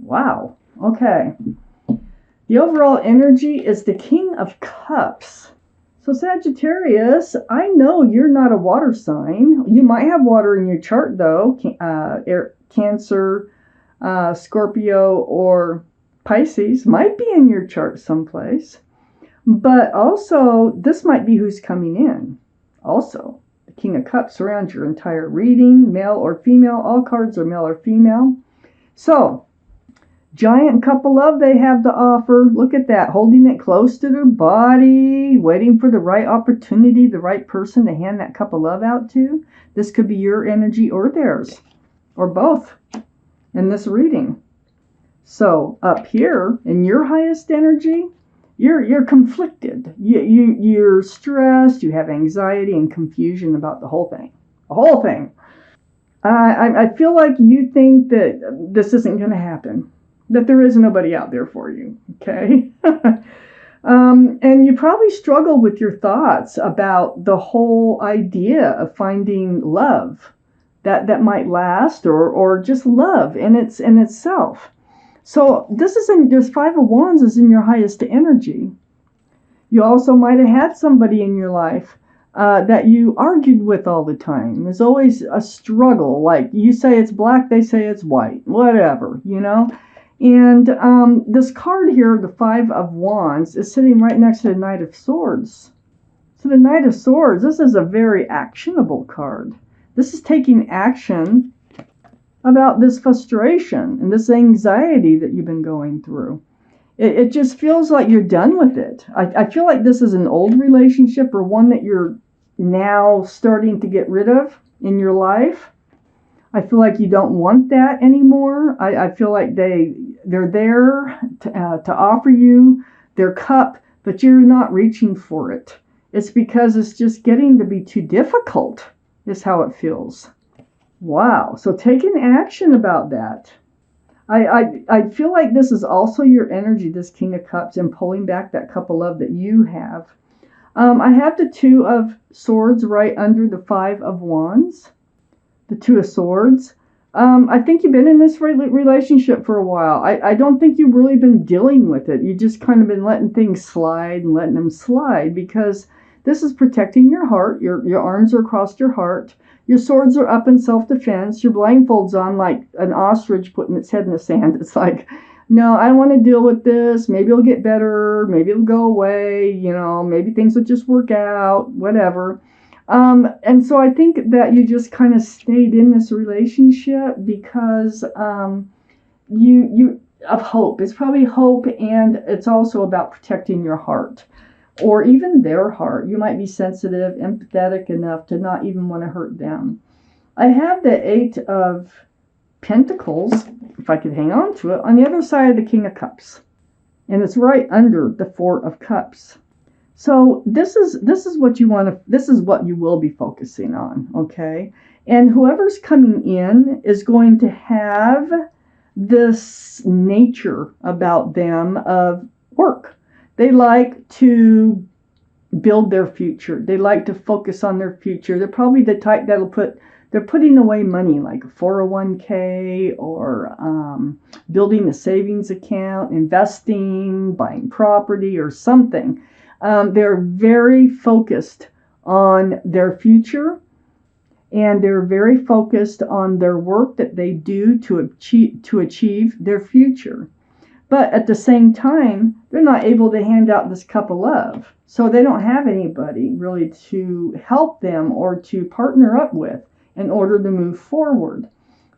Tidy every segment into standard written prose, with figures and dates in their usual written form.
Wow. Okay. The overall energy is the King of Cups. So Sagittarius, I know you're not a water sign. You might have water in your chart though. Cancer, Scorpio, or Pisces might be in your chart someplace. But also, this might be who's coming in. Also, the King of Cups surrounds your entire reading, male or female. All cards are male or female. So, giant cup of love they have to offer. Look at that, holding it close to their body, waiting for the right opportunity, the right person to hand that cup of love out to. This could be your energy or theirs, or both in this reading. So, up here in your highest energy, you're conflicted. You're stressed. You have anxiety and confusion about the whole thing. The whole thing. I feel like you think that this isn't going to happen. That there is nobody out there for you. Okay. And you probably struggle with your thoughts about the whole idea of finding love that might last, or just love in itself. So this isn't just Five of Wands is in your highest energy. You also might have had somebody in your life that you argued with all the time. There's always a struggle. Like you say it's black, they say it's white. Whatever, you know. And this card here, the Five of Wands, is sitting right next to the Knight of Swords. So the Knight of Swords, this is a very actionable card. This is taking action about this frustration and this anxiety that you've been going through. It just feels like you're done with it. I feel like this is an old relationship, or one that you're now starting to get rid of in your life. I feel like you don't want that anymore. I feel like they're there to offer you their cup, but you're not reaching for it. It's because it's just getting to be too difficult, is how it feels. Wow. So taking action about that. I feel like this is also your energy, this King of Cups, and pulling back that cup of love that you have. I have the Two of Swords right under the Five of Wands. The Two of Swords. I think you've been in this relationship for a while. I don't think you've really been dealing with it. You've just kind of been letting things slide and letting them slide, because this is protecting your heart. Your arms are across your heart. Your swords are up in self-defense. Your blindfold's on like an ostrich putting its head in the sand. It's like, no, I don't want to deal with this. Maybe it'll get better. Maybe it'll go away. You know, maybe things will just work out, whatever. And so I think that you just kind of stayed in this relationship because you of hope. It's probably hope, and it's also about protecting your heart, or even their heart. You might be sensitive, empathetic enough to not even want to hurt them. I have the Eight of Pentacles, if I could hang on to it, on the other side of the King of Cups. And it's right under the Four of Cups. So this is what you want to, this is what you will be focusing on, okay? And whoever's coming in is going to have this nature about them of work. They like to build their future. They like to focus on their future. They're probably the type that'll they're putting away money like a 401k, or building a savings account, investing, buying property or something. They're very focused on their future, and they're very focused on their work that they do to achieve their future. But at the same time, they're not able to hand out this cup of love. So they don't have anybody really to help them or to partner up with in order to move forward.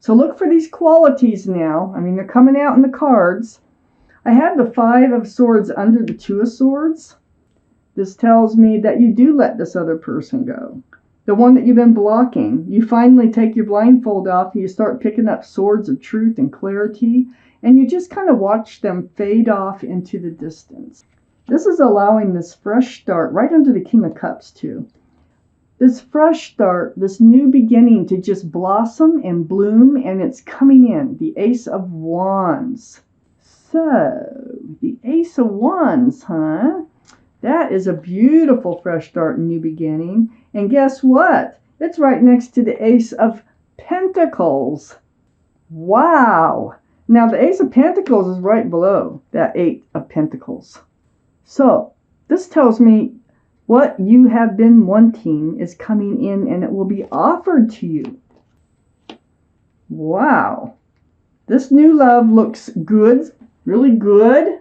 So look for these qualities now. I mean, they're coming out in the cards. I have the Five of Swords under the Two of Swords. This tells me that you do let this other person go. The one that you've been blocking. You finally take your blindfold off and you start picking up swords of truth and clarity. And you just kind of watch them fade off into the distance. This is allowing this fresh start right under the King of Cups too. This fresh start, this new beginning to just blossom and bloom, and it's coming in. The Ace of Wands. So, the Ace of Wands, huh? That is a beautiful fresh start and new beginning. And guess what? It's right next to the Ace of Pentacles. Wow. Now the Ace of Pentacles is right below that Eight of Pentacles. So this tells me what you have been wanting is coming in and it will be offered to you. Wow. This new love looks good, really good.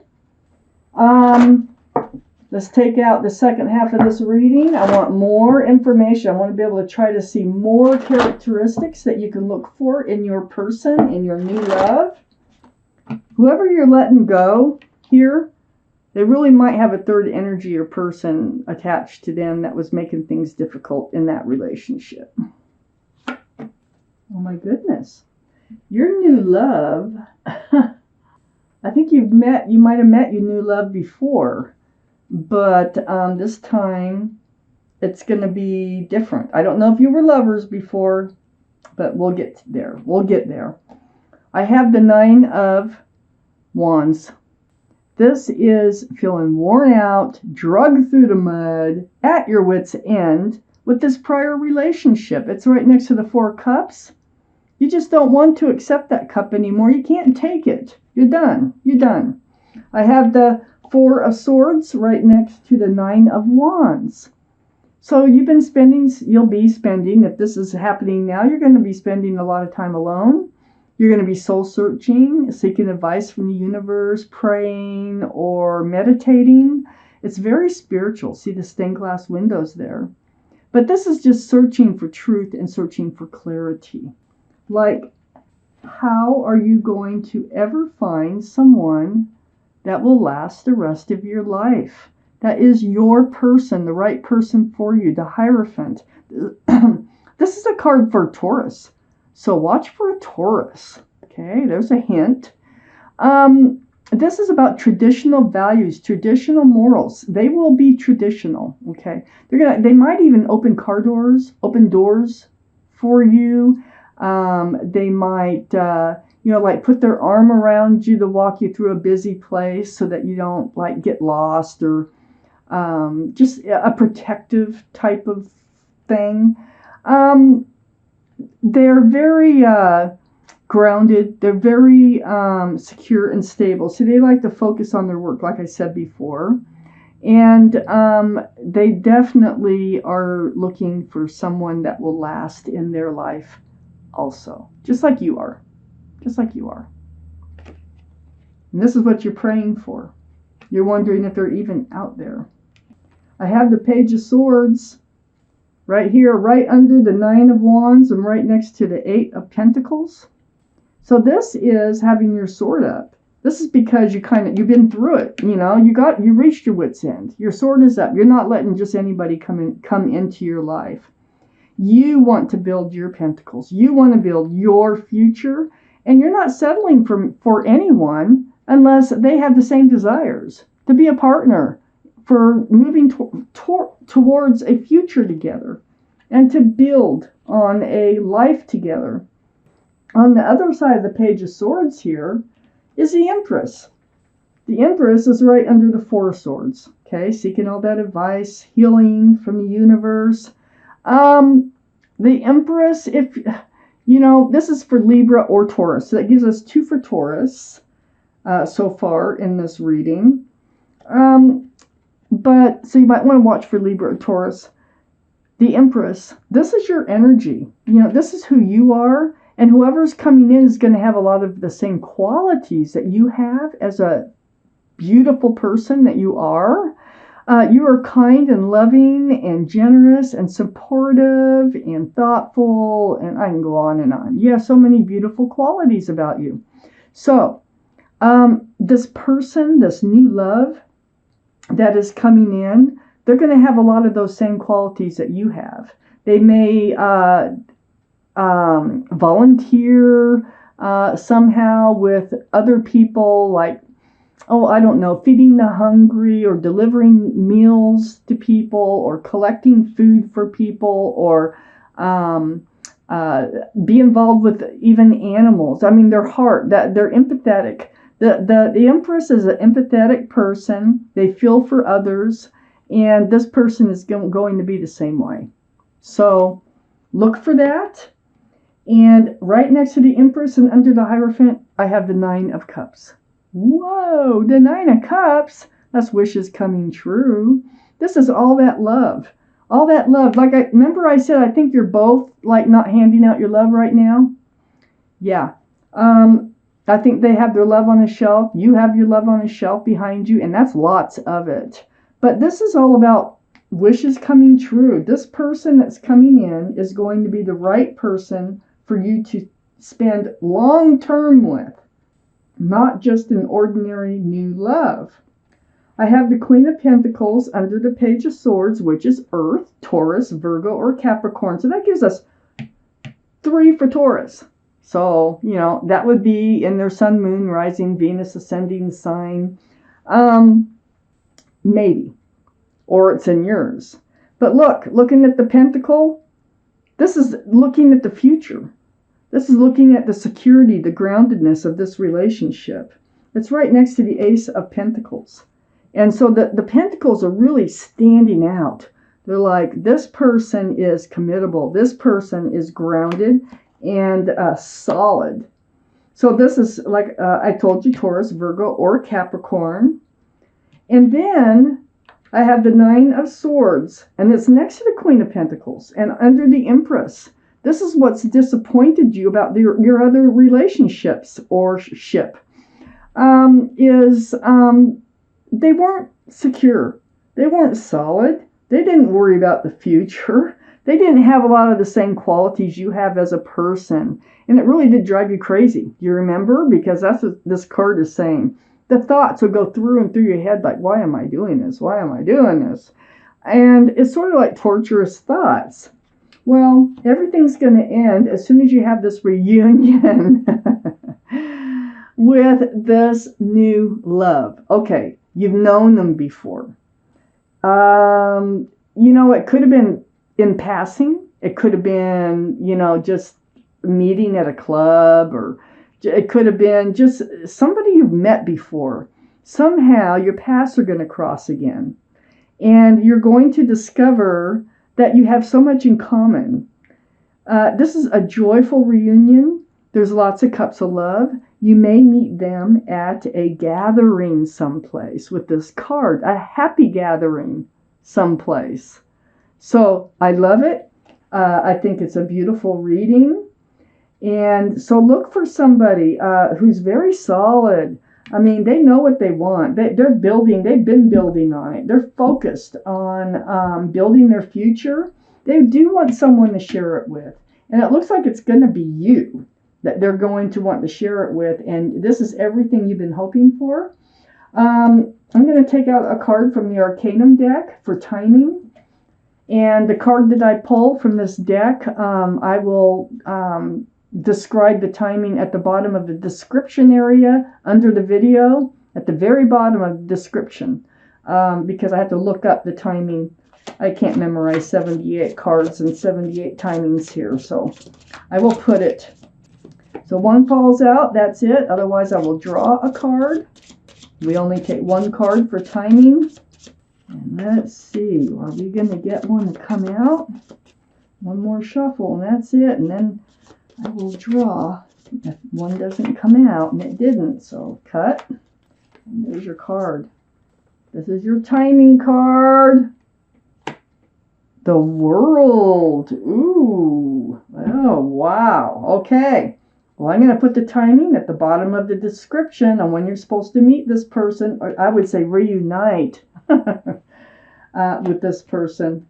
Let's take out the second half of this reading. I want more information. I want to be able to try to see more characteristics that you can look for in your person, in your new love. Whoever you're letting go here, they really might have a third energy or person attached to them that was making things difficult in that relationship. Oh my goodness. Your new love, I think you might have met your new love before, but this time it's going to be different. I don't know if you were lovers before, but we'll get there. We'll get there. I have the Nine of Wands. This is feeling worn out, drugged through the mud, at your wit's end with this prior relationship. It's right next to the Four of Cups. You just don't want to accept that cup anymore. You can't take it. You're done. You're done. I have the Four of Swords right next to the Nine of Wands. So you'll be spending, if this is happening now, you're going to be spending a lot of time alone. You're going to be soul searching, seeking advice from the universe, praying or meditating. It's very spiritual. See the stained glass windows there. But this is just searching for truth and searching for clarity. Like, how are you going to ever find someone that will last the rest of your life? That is your person, the right person for you, the Hierophant. This is a card for Taurus. So watch for a Taurus. Okay, there's a hint. This is about traditional values, traditional morals. They will be traditional. Okay, they might even open doors for you. They might, like put their arm around you to walk you through a busy place so that you don't like get lost, or just a protective type of thing. They're very grounded. They're very secure and stable. So they like to focus on their work, like I said before. And they definitely are looking for someone that will last in their life also. Just like you are. Just like you are. And this is what you're praying for. You're wondering if they're even out there. I have the Page of Swords right here, right under the Nine of Wands and right next to the Eight of Pentacles. So this is having your sword up. This is because you've been through it. You reached your wit's end. Your sword is up. You're not letting just anybody come into your life. You want to build your pentacles. You want to build your future, and you're not settling for anyone unless they have the same desires to be a partner, for moving towards a future together and to build on a life together. On the other side of the Page of Swords here is the Empress. The Empress is right under the Four of Swords. Okay, seeking all that advice, healing from the universe. The Empress, if this is for Libra or Taurus. So that gives us 2 for Taurus so far in this reading. But so you might want to watch for Libra or Taurus. The Empress, this is your energy. This is who you are. And whoever's coming in is going to have a lot of the same qualities that you have as a beautiful person that you are. You are kind and loving and generous and supportive and thoughtful. And I can go on and on. You have so many beautiful qualities about you. So this person, this new love that is coming in, they're going to have a lot of those same qualities that you have. They may volunteer somehow with other people, like, feeding the hungry, or delivering meals to people, or collecting food for people, or be involved with even animals. I mean, their heart, that they're empathetic. The Empress is an empathetic person. They feel for others, and this person is going to be the same way. So look for that. And right next to the Empress and under the Hierophant I have the Nine of Cups. Whoa, the Nine of Cups. That's wishes coming true. This is all that love. All that love. Like remember I said I think you're both like not handing out your love right now. Yeah. I think they have their love on a shelf. You have your love on a shelf behind you, and that's lots of it. But this is all about wishes coming true. This person that's coming in is going to be the right person for you to spend long term with, not just an ordinary new love. I have the Queen of Pentacles under the Page of Swords, which is Earth, Taurus, Virgo, or Capricorn. So that gives us 3 for Taurus. So, you know, that would be in their sun, moon, rising, Venus, ascending sign. Maybe. Or it's in yours. But look, looking at the pentacle, this is looking at the future. This is looking at the security, the groundedness of this relationship. It's right next to the Ace of Pentacles. And so the pentacles are really standing out. They're like, this person is committable. This person is grounded and solid. So this is like I told you, Taurus, Virgo, or Capricorn. And then I have the Nine of Swords, and it's next to the Queen of Pentacles and under the Empress. This is what's disappointed you about your other relationships or ship. They weren't secure. They weren't solid. They didn't worry about the future. They didn't have a lot of the same qualities you have as a person. And it really did drive you crazy. You remember? Because that's what this card is saying. The thoughts would go through and through your head like, why am I doing this? Why am I doing this? And it's sort of like torturous thoughts. Well, everything's going to end as soon as you have this reunion with this new love. Okay, you've known them before. You know, it could have been in passing. It could have been, you know, just meeting at a club, or it could have been just somebody you've met before. Somehow your paths are going to cross again. And you're going to discover that you have so much in common. This is a joyful reunion. There's lots of cups of love. You may meet them at a gathering someplace with this card, a happy gathering someplace. So I love it. I think it's a beautiful reading. And so look for somebody who's very solid. I mean, they know what they want. They've been building on it. They're focused on building their future. They do want someone to share it with. And it looks like it's going to be you that they're going to want to share it with. And this is everything you've been hoping for. I'm going to take out a card from the Arcanum deck for timing. And the card that I pulled from this deck, I will describe the timing at the bottom of the description area under the video, at the very bottom of the description, because I have to look up the timing. I can't memorize 78 cards and 78 timings here, so I will put it. So one falls out, that's it. Otherwise, I will draw a card. We only take one card for timing. And let's see, are we going to get one to come out? One more shuffle, and that's it. And then I will draw if one doesn't come out, and it didn't. So cut. And there's your card. This is your timing card. The World. Ooh. Oh, wow. Okay. Well, I'm going to put the timing at the bottom of the description on when you're supposed to meet this person, or I would say reunite with this person.